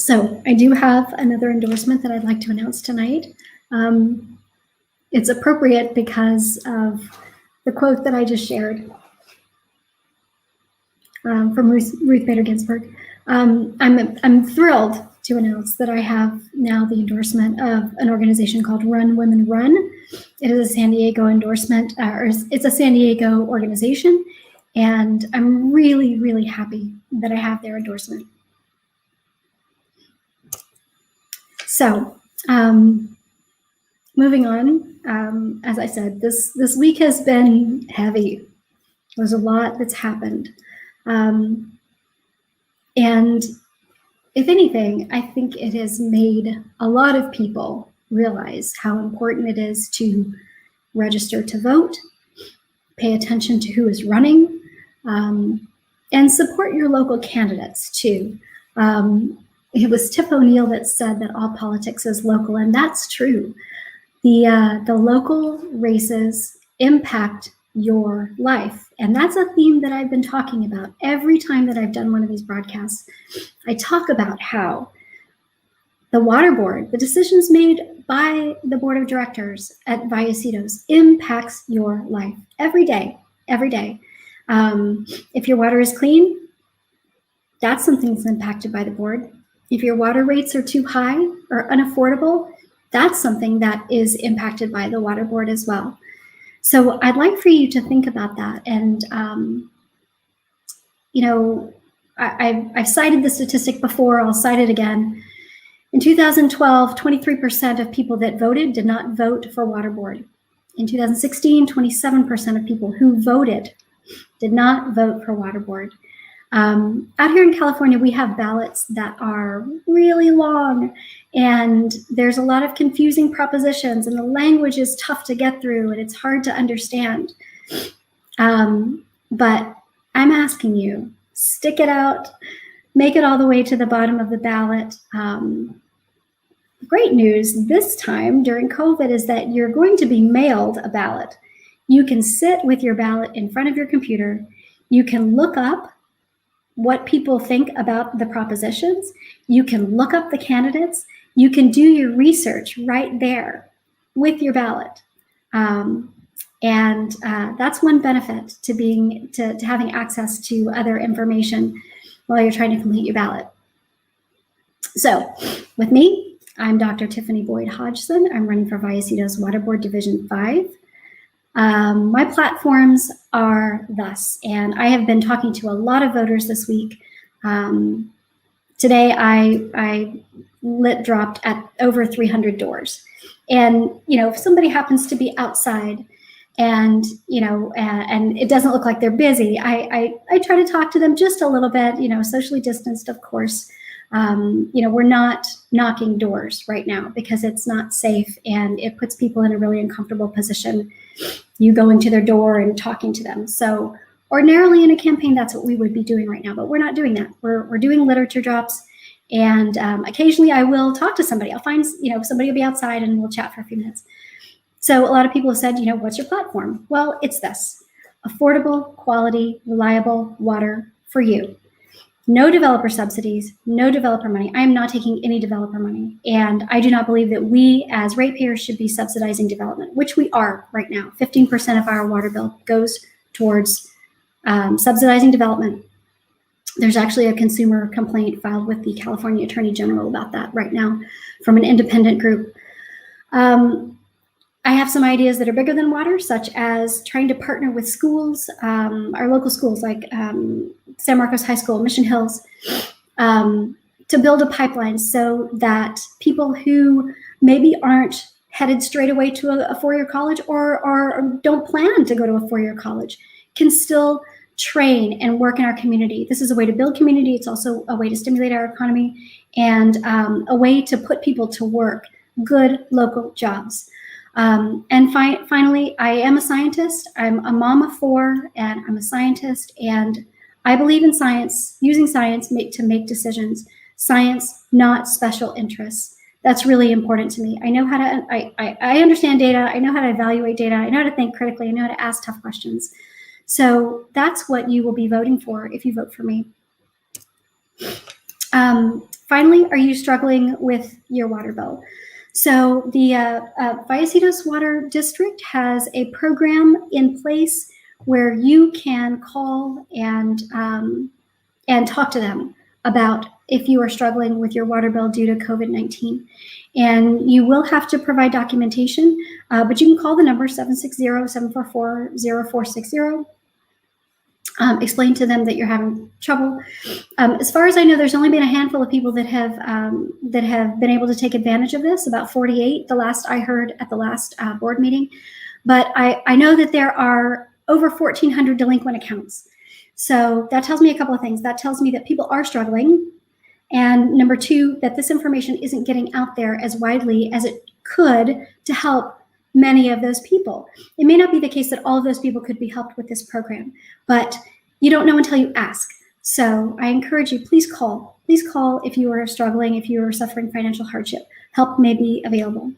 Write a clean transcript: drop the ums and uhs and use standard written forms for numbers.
So I do have another endorsement that I'd like to announce tonight. It's appropriate because of the quote that I just shared from Ruth Bader Ginsburg. I'm thrilled to announce that I have now the endorsement of an organization called Run Women Run. It is a San Diego endorsement, or it's a San Diego organization, and I'm really, really happy that I have their endorsement. So, moving on, as I said, this week has been heavy. There's a lot that's happened. And if anything, I think it has made a lot of people realize how important it is to register to vote, pay attention to who is running, and support your local candidates too. It was Tiff O'Neill that said that all politics is local, and that's true. The local races impact your life, and that's a theme that I've been talking about every time that I've done one of these broadcasts. I talk about how the water board, the decisions made by the board of directors at Vallecitos impacts your life every day, every day. If your water is clean, that's something that's impacted by the board. If your water rates are too high or unaffordable, that's something that is impacted by the water board as well. So I'd like for you to think about that. And, I've cited the statistic before, I'll cite it again. In 2012, 23% of people that voted did not vote for water board. In 2016, 27% of people who voted did not vote for water board. Out here in California, we have ballots that are really long, and there's a lot of confusing propositions, and the language is tough to get through, and it's hard to understand. But I'm asking you, stick it out, make it all the way to the bottom of the ballot. Great news this time during COVID is that you're going to be mailed a ballot. You can sit with your ballot in front of your computer. You can look up what people think about the propositions. You can look up the candidates. You can do your research right there with your ballot. That's one benefit to having access to other information while you're trying to complete your ballot. So with me, I'm Dr. Tiffany Boyd-Hodgson. I'm running for Vallecitos Water Board Division 5. My platforms are thus, and I have been talking to a lot of voters this week. Today I dropped at over 300 doors. And, if somebody happens to be outside and, and it doesn't look like they're busy, I try to talk to them just a little bit, socially distanced, of course. We're not knocking doors right now because it's not safe and it puts people in a really uncomfortable position. You going to their door and talking to them. So ordinarily in a campaign, that's what we would be doing right now, but we're not doing that. We're doing literature drops, and occasionally I will talk to somebody. I'll find, somebody will be outside and we'll chat for a few minutes. So a lot of people have said, what's your platform? Well, it's this: affordable, quality, reliable water for you. No developer subsidies, no developer money. I am not taking any developer money. And I do not believe that we as ratepayers should be subsidizing development, which we are right now. 15% of our water bill goes towards subsidizing development. There's actually a consumer complaint filed with the California Attorney General about that right now from an independent group. I have some ideas that are bigger than water, such as trying to partner with schools, our local schools like San Marcos High School, Mission Hills, to build a pipeline so that people who maybe aren't headed straight away to a four-year college or don't plan to go to a four-year college can still train and work in our community. This is a way to build community. It's also a way to stimulate our economy and a way to put people to work, good local jobs. Finally, I am a scientist. I'm a mom of 4, and I'm a scientist, and I believe in science, using science to make decisions. Science, not special interests. That's really important to me. I know how to, I understand data. I know how to evaluate data. I know how to think critically. I know how to ask tough questions. So that's what you will be voting for if you vote for me. finally, are you struggling with your water bill? So the Vallecitos Water District has a program in place where you can call and talk to them about if you are struggling with your water bill due to COVID-19. And you will have to provide documentation, but you can call the number 760-744-0460. Explain to them that you're having trouble. As far as I know, there's only been a handful of people that have been able to take advantage of this, about 48, the last I heard at the last board meeting. But I know that there are over 1,400 delinquent accounts. So that tells me a couple of things. That tells me that people are struggling. And number two, that this information isn't getting out there as widely as it could to help many of those people. It may not be the case that all of those people could be helped with this program, but you don't know until you ask. So I encourage you, please call. Please call if you are struggling, if you are suffering financial hardship. Help may be available.